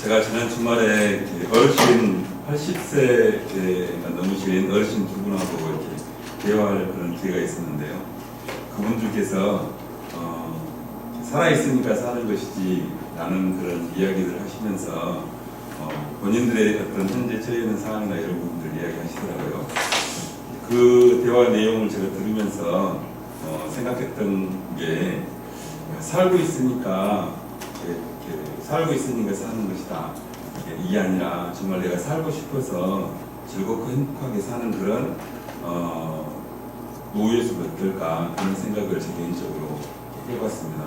제가 지난 주말에 어르신 80세가 넘으신 어르신 두 분하고 이렇게 대화할 그런 기회가 있었는데요. 그분들께서 살아있으니까 사는 것이지 라는 그런 이야기를 하시면서 본인들의 어떤 현재 처해 있는 상황이나 이런 부분들 이야기 하시더라고요. 그 대화 내용을 제가 들으면서 생각했던 게 살고 있으니까 사는 것이다. 이게 아니라 정말 내가 살고 싶어서 즐겁고 행복하게 사는 그런 노후에서도 어떨까 그런 생각을 제 개인적으로 해봤습니다.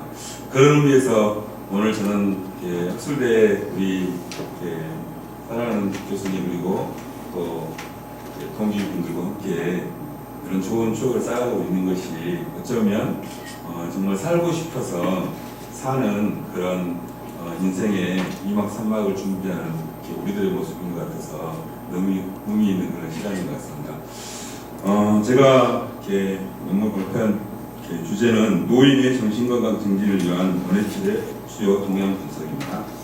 그런 의미에서 오늘 저는 학술대 우리 사랑하는 교수님 그리고 또 동기분들과 함께 그런 좋은 추억을 쌓아가고 있는 것이 어쩌면 정말 살고 싶어서 사는 그런 인생의 2막 3막을 준비하는 우리들의 모습인 것 같아서 너무 의미 있는 그런 시간인 것 같습니다. 제가 논문 발표한 주제는 노인의 정신건강 증진을 위한 원해치의 주요 동향 분석입니다.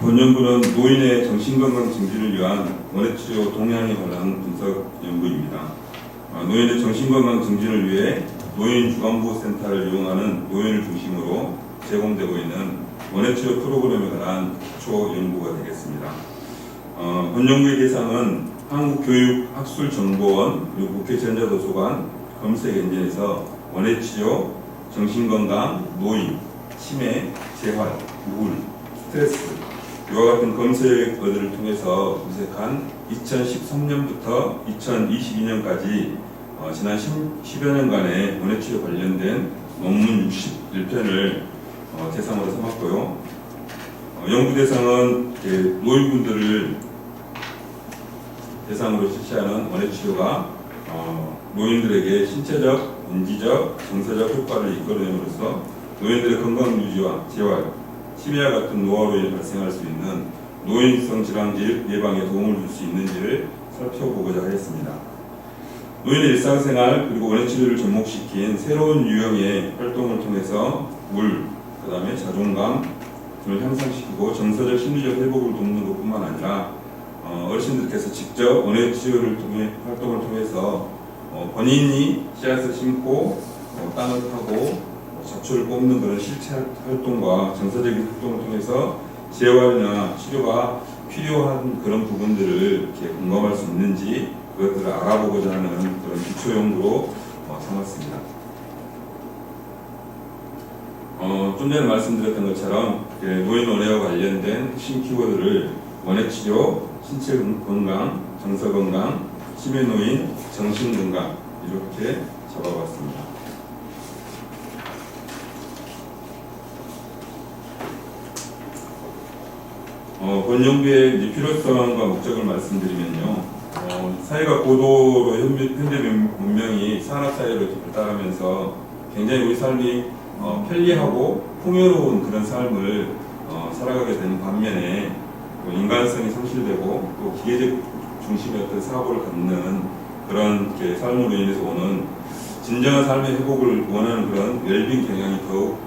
본 연구는 노인의 정신건강 증진을 위한 원해치료 동향에 관한 분석 연구입니다. 노인의 정신건강 증진을 위해 노인주간보호센터를 이용하는 노인을 중심으로 제공되고 있는 원해치료 프로그램에 관한 기초 연구가 되겠습니다. 본 연구의 대상은 한국교육학술정보원 그리고 국회전자도서관 검색엔진에서 원해치료, 정신건강, 노인, 치매, 재활, 우울, 스트레스 이와 같은 검색어들을 통해서 검색한 2013년부터 2022년까지 지난 10여 년간의 원해치료 관련된 논문 61편을 대상으로 삼았고요. 연구 대상은 노인분들을 대상으로 실시하는 원해치료가 노인들에게 신체적, 인지적, 정서적 효과를 이끌어냄으로써 노인들의 건강 유지와 재활, 치매와 같은 노화로 인해 발생할 수 있는 노인성 질환 예방에 도움을 줄 수 있는지를 살펴보고자 하였습니다. 노인의 일상생활 그리고 원해치료를 접목시킨 새로운 유형의 활동을 통해서 그 다음에 자존감을 향상시키고 정서적 심리적 회복을 돕는 것뿐만 아니라 어르신들께서 직접 원해치료를 통해 활동을 통해서 본인이 씨앗을 심고 땅을 파고 잡초를 뽑는 그런 실체 활동과 정서적인 활동을 통해서 재활이나 치료가 필요한 그런 부분들을 이렇게 공감할 수 있는지 그것들을 알아보고자 하는 그런 기초 연구로 삼았습니다. 좀 전에 말씀드렸던 것처럼 노인 원해와 관련된 핵심 키워드를 원해치료, 신체 건강, 정서 건강, 치매 노인, 정신 건강 이렇게 잡아봤습니다. 본 연구의 필요성과 목적을 말씀드리면요. 사회가 고도로 현대 문명이 산업사회로 발달하면서 굉장히 우리 삶이 편리하고 풍요로운 그런 삶을 살아가게 되는 반면에 인간성이 상실되고 또 기계적 중심의 어떤 사고를 갖는 그런 삶으로 인해서 오는 진정한 삶의 회복을 원하는 그런 웰빙 경향이 더욱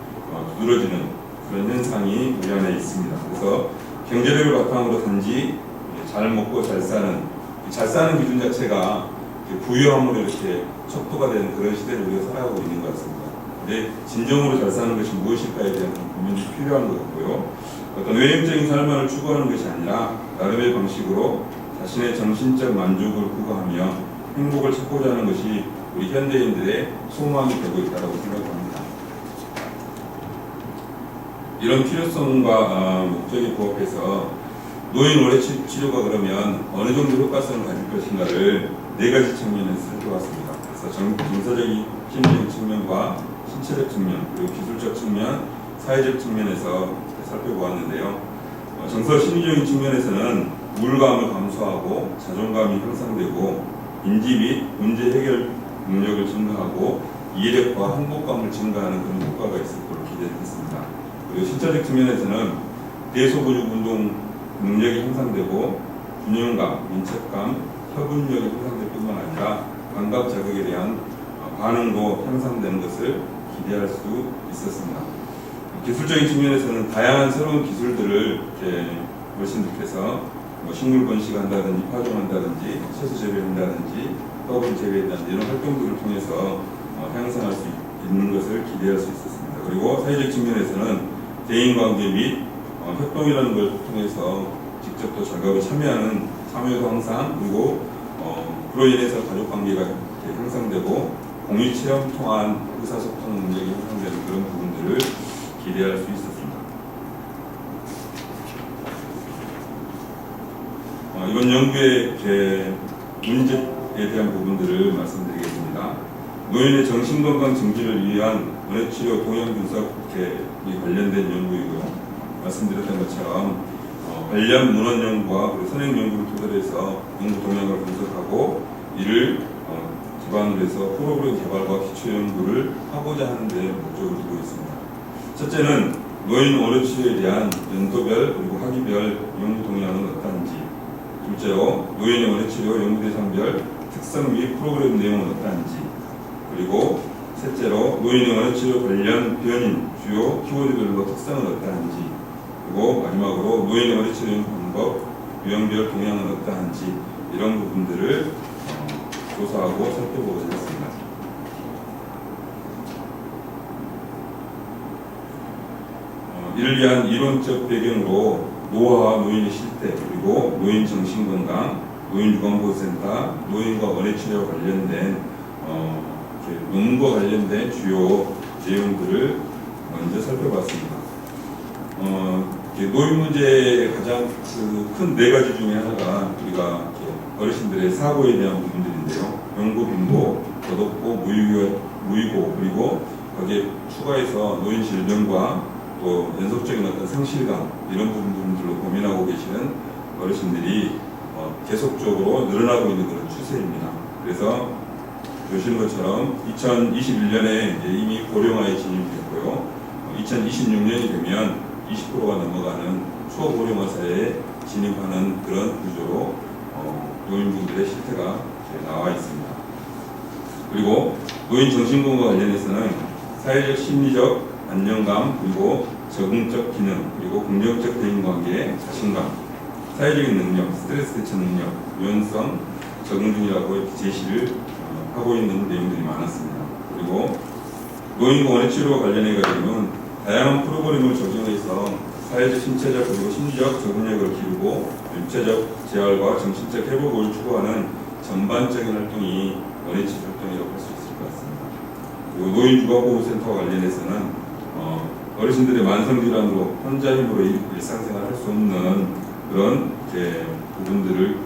두드러지는 그런 현상이 우리 안에 있습니다. 그래서 경제력을 바탕으로 단지 잘 먹고 잘 사는 기준 자체가 부유함으로 이렇게 척도가 되는 그런 시대를 우리가 살아가고 있는 것 같습니다. 근데 진정으로 잘 사는 것이 무엇일까에 대한 고민이 필요한 것 같고요. 어떤 외형적인 삶을 추구하는 것이 아니라 나름의 방식으로 자신의 정신적 만족을 구가하며 행복을 찾고자 하는 것이 우리 현대인들의 소망이 되고 있다고 생각합니다. 이런 필요성과 목적에 부합해서 노인 원해치료가 그러면 어느 정도 효과성을 가질 것인가를 4가지 측면에서 살펴봤습니다. 그래서 정서적인 심리적 측면과 신체적 측면, 그리고 기술적 측면, 사회적 측면에서 살펴보았는데요. 정서 심리적인 측면에서는 우울감을 감소하고 자존감이 향상되고 인지 및 문제 해결 능력을 증가하고 이해력과 행복감을 증가하는 그런 효과가 있을 것으로 기대했습니다. 그리고 실제적 측면에서는 대소근육 운동 능력이 향상되고 균형감, 민첩감, 협응력이 향상될 뿐만 아니라 감각 자극에 대한 반응도 향상되는 것을 기대할 수 있었습니다. 기술적인 측면에서는 다양한 새로운 기술들을 어르신들께서 식물 번식한다든지 파종한다든지 채소 재배한다든지 떡을 재배한다든지 이런 활동들을 통해서 향상할 수 있는 것을 기대할 수 있었습니다. 그리고 사회적 측면에서는 대인관계 및 협동이라는 걸 통해서 직접 또 작업에 참여하는 참여도 향상, 그리고 그로 인해서 가족관계가 향상되고 공유체험 통한 의사소통 능력이 향상되는 그런 부분들을 기대할 수 있었습니다. 이번 연구의 문제에 대한 부분들을 말씀드리겠습니다. 노인의 정신건강 증진을 위한 원해치료 동향 분석에 관련된 연구이고요. 말씀드렸던 것처럼 관련 문헌 연구와 선행 연구를 토대로 해서 연구 동향을 분석하고 이를 기반으로 해서 프로그램 개발과 기초 연구를 하고자 하는 데 목적을 두고 있습니다. 첫째는 노인 원해치료에 대한 연도별 그리고 학위별 연구 동향은 어떠한지, 둘째로 노인의 원해치료 연구 대상별 특성 및 프로그램 내용은 어떠한지, 그리고 셋째로 노인의 원해치료 관련 변인 주요 키워드별로 특성은 어떠한지, 그리고 마지막으로 노인의 원해치료 연구 방법 유형별 동향은 어떠한지 이런 부분들을 조사하고 살펴보고자 했습니다. 이를 위한 이론적 배경으로 노화와 노인의 실태, 그리고 노인 정신건강, 노인유관보호센터, 노인과 원해치료와 관련된 논문과 관련된 주요 내용들을 먼저 살펴봤습니다. 노인 문제의 가장 큰 네 가지 중에 하나가 우리가 어르신들의 사고에 대한 부분들인데요. 연고, 빈고, 거듭고, 무의고, 그리고 거기에 추가해서 노인 질병과 또 연속적인 어떤 상실감 이런 부분들로 고민하고 계시는 어르신들이 계속적으로 늘어나고 있는 그런 추세입니다. 그래서 보시는 것처럼 2021년에 이미 고령화에 진입했고요. 2026년이 되면 20%가 넘어가는 초고령화 사회에 진입하는 그런 구조로 노인분들의 실태가 나와 있습니다. 그리고 노인 정신건강 관련해서는 사회적 심리적 안정감, 그리고 적응적 기능, 그리고 긍정적 대인관계, 자신감, 사회적인 능력, 스트레스 대처 능력, 유연성, 적응 중이라고 이렇게 제시를 하고 있는 내용들이 많았습니다. 그리고 노인과 원해치료와 관련해 가지고는 다양한 프로그램을 적용해서 사회적, 신체적, 그리고 심리적 적응력을 기르고 육체적 재활과 정신적 회복을 추구하는 전반적인 활동이 원해치료 활동이라고 할 수 있을 것 같습니다. 그리고 노인주거보호센터와 관련해서는 어르신들의 만성질환으로 혼자 힘으로 일상생활을 할 수 없는 그런 부분들을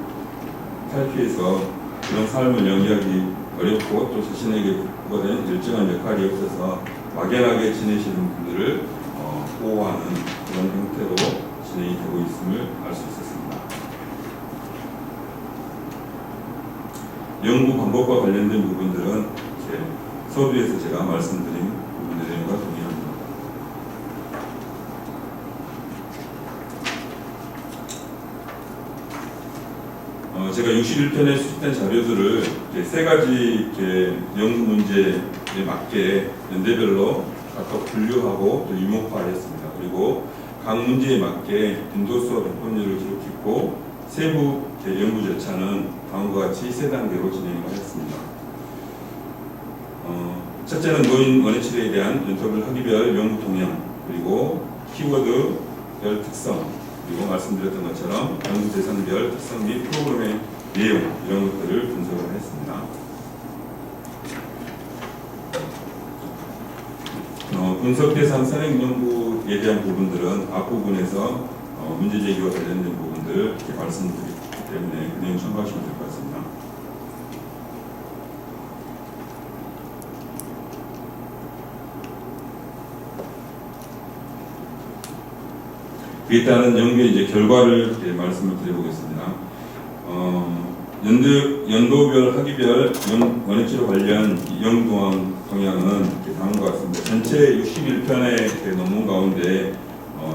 탈피해서 그런 삶을 영위하기 어렵고 또 자신에게 부과된 일정한 역할이 없어서 막연하게 지내시는 분들을 보호하는 그런 형태로 진행이 되고 있음을 알 수 있었습니다. 연구 방법과 관련된 부분들은 서두에서 제가 말씀드린 부분들과 동의합니다. 제가 61편에 수집된 자료들을 세 가지 연구 문제에 맞게 연대별로 각각 분류하고 또 유목화했습니다. 그리고 각 문제에 맞게 빈도수와 백분율을 기록했고 세부 연구 절차는 다음과 같이 세 단계로 진행을 했습니다. 첫째는 노인 원해치료에 대한 연도별 학위별 연구 동향, 그리고 키워드별 특성, 그리고 말씀드렸던 것처럼 연구 대상별 특성 및 프로그램의 내용 이런 것들을 분석을 했습니다. 분석 대상 선행 연구에 대한 부분들은 앞부분에서 문제 제기와 관련된 부분들을 이렇게 말씀드리기 때문에 그 내용 참고하시면 될 것 같습니다. 그에 따른 연구의 이제 결과를 이렇게 말씀을 드려보겠습니다. 연도별, 학기별 원액치료 관련 연구 동향은 이렇게 다음과 같습니다. 전체 61편의 논문 가운데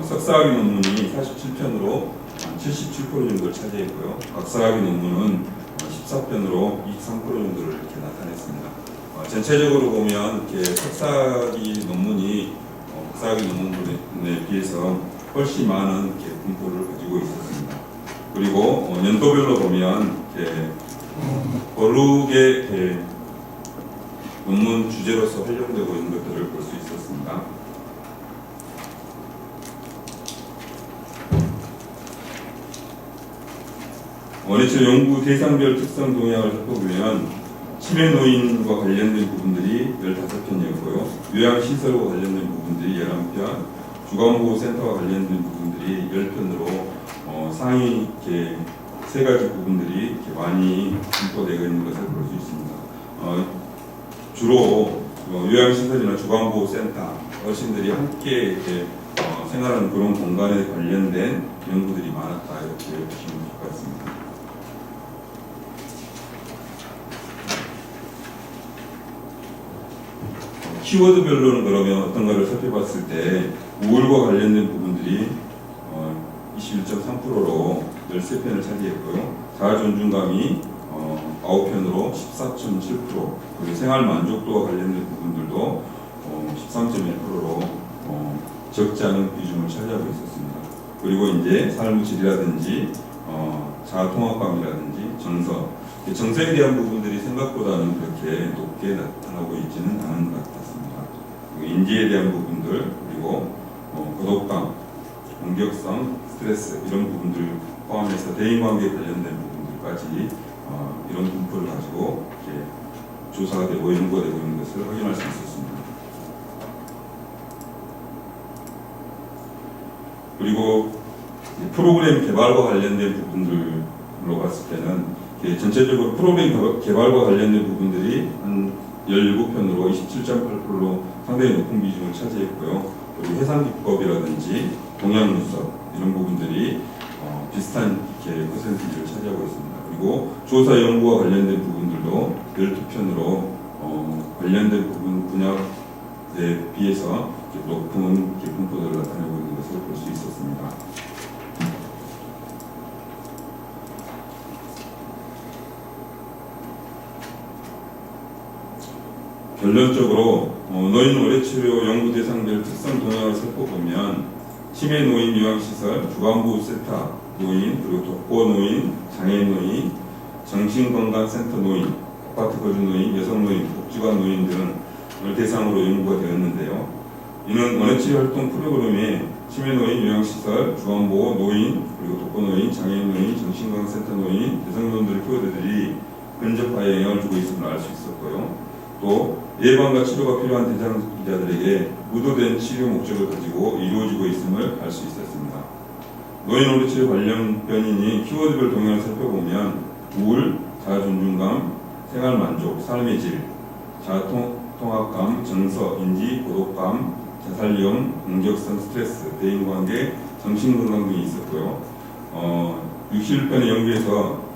석사학위 논문이 47편으로 77% 정도를 차지했고요. 박사학위 논문은 14편으로 23% 정도를 이렇게 나타냈습니다. 전체적으로 보면 이렇게 석사학위 논문이 박사학위 논문에 비해서 훨씬 많은 이렇게 분포를 가지고 있었습니다. 그리고 연도별로 보면 거룩의 논문 주제로서 활용되고 있는 것들을 볼 수 있었습니다. 원액치료 연구 대상별 특성 동향을 살펴보면 치매 노인과 관련된 부분들이 15편이었고요. 요양시설과 관련된 부분들이 11편, 주간보호센터와 관련된 부분들이 10편으로 상위 이렇게 세 가지 부분들이 이렇게 많이 분포되어 있는 것을 볼 수 있습니다. 주로 요양시설이나 주간보호센터 어르신들이 함께 이렇게 생활하는 그런 공간에 관련된 연구들이 많았다 이렇게 보시면 될 것 같습니다. 키워드별로는 그러면 어떤가를 살펴봤을 때 우울과 관련된 부분들이 21.3%로 13편을 차지했고요. 자아존중감이 9편으로 14.7%, 그리고 생활 만족도와 관련된 부분들도 13.1%로 적지 않은 비중을 차지하고 있었습니다. 그리고 이제 삶의 질이라든지 자아통합감이라든지 정서에 대한 부분들이 생각보다는 그렇게 높게 나타나고 있지는 않은 것 같았습니다. 그리고 인지에 대한 부분들, 그리고 고독감, 공격성, 스트레스 이런 부분들 포함해서 대인관계에 관련된 부분들까지 이런 분포를 가지고 이렇게 조사가 되고 연구가 되고 있는 것을 확인할 수 있었습니다. 그리고 프로그램 개발과 관련된 부분들로 봤을 때는 전체적으로 프로그램 개발과 관련된 부분들이 한 17편으로 27.8%로 상당히 높은 비중을 차지했고요. 그리고 해상기법이라든지 동양문서 이런 부분들이 비슷한 이렇게 퍼센티지를 차지하고 있습니다. 그리고 조사 연구와 관련된 부분들도 12편으로 관련된 부분 분야에 비해서 높은 분포도를 나타내고 있는 것을 볼 수 있었습니다. 결론적으로 노인 오래치료 연구 대상별 특성 동향을 살펴보면 치매 노인 요양시설, 주간보호센터 노인, 그리고 독거 노인, 장애인 노인, 정신건강센터 노인, 아파트 거주 노인, 여성 노인, 복지관 노인 등을 대상으로 연구가 되었는데요. 이는 원액치료 활동 프로그램에 치매 노인 요양시설, 주간보호 노인, 그리고 독거 노인, 장애인 노인, 정신건강센터 노인, 여성 노인들의 키워드들이 근접하에 영향을 주고 있음을 알 수 있었고요. 또 예방과 치료가 필요한 대상자들에게 의도된 치료 목적을 가지고 이루어지고 있음을 알 수 있었습니다. 노인 오래치료 관련 변인이 키워드별 동향을 살펴보면 우울, 자아존중감, 생활만족, 삶의 질, 자아통합감, 정서, 인지, 고독감, 자살령, 공격성, 스트레스, 대인관계, 정신건강 등이 있었고요. 61편의 연구에서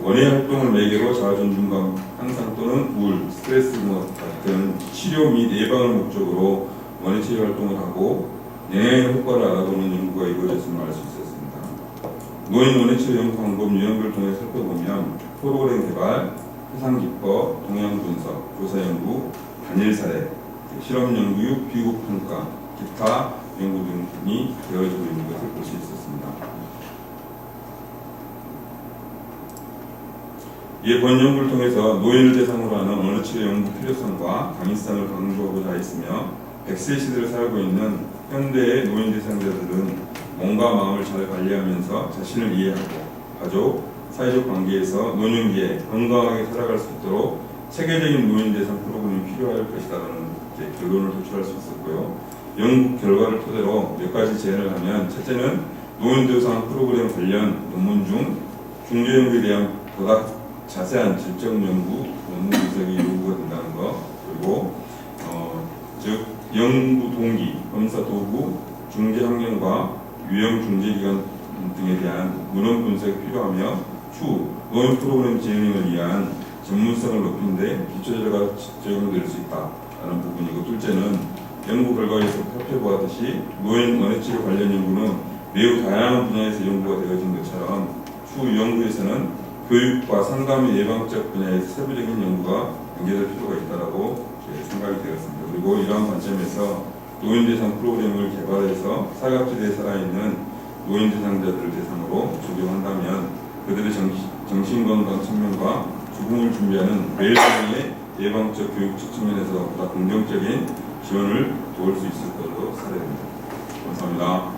원예 활동을 매개로 자아존중감 향상 또는 우울, 스트레스 같은 치료 및 예방을 목적으로 원예 치료 활동을 하고 영양의 효과를 알아보는 연구가 이루어졌음을 알 수 있었습니다. 노인 원예 치료 연구 방법 유형별 통해 살펴보면 프로그램 개발, 해상기법, 동향 분석, 조사 연구, 단일 사례, 실험 연구, 비국 평가, 기타 연구 등이 되어지고 있는 것을 볼 수 있었습니다. 이에 본 연구를 통해서 노인을 대상으로 하는 언어치료 연구 필요성과 강의성을 강조하고자 했으며 100세 시대를 살고 있는 현대의 노인 대상자들은 몸과 마음을 잘 관리하면서 자신을 이해하고 가족, 사회적 관계에서 노년기에 건강하게 살아갈 수 있도록 체계적인 노인 대상 프로그램이 필요할 것이라는 결론을 도출할 수 있었고요. 연구 결과를 토대로 몇 가지 제안을 하면, 첫째는 노인 대상 프로그램 관련 논문 중 중재 연구에 대한 보다 자세한 질적 연구, 논문 분석이 요구가 된다는 것, 그리고 즉 연구 동기, 검사 도구, 중재 환경과 유형 중재 기간 등에 대한 문헌 분석이 필요하며 추후 노인 프로그램 진행을 위한 전문성을 높이는 데 기초 자료가 적용될 수 있다라는 부분이고, 둘째는 연구 결과에서 살펴보았듯이 노인 원해치료 관련 연구는 매우 다양한 분야에서 연구가 되어진 것처럼 추후 연구에서는 교육과 상담의 예방적 분야에서 세부적인 연구가 연계될 필요가 있다고 생각이 되었습니다. 그리고 이러한 관점에서 노인 대상 프로그램을 개발해서 사각지대에 살아있는 노인 대상자들을 대상으로 적용한다면 그들의 정신건강 측면과 죽음을 준비하는 매일상의 예방적 교육적 측면에서 보다 긍정적인 지원을 도울 수 있을 것으로 사례됩니다. 감사합니다.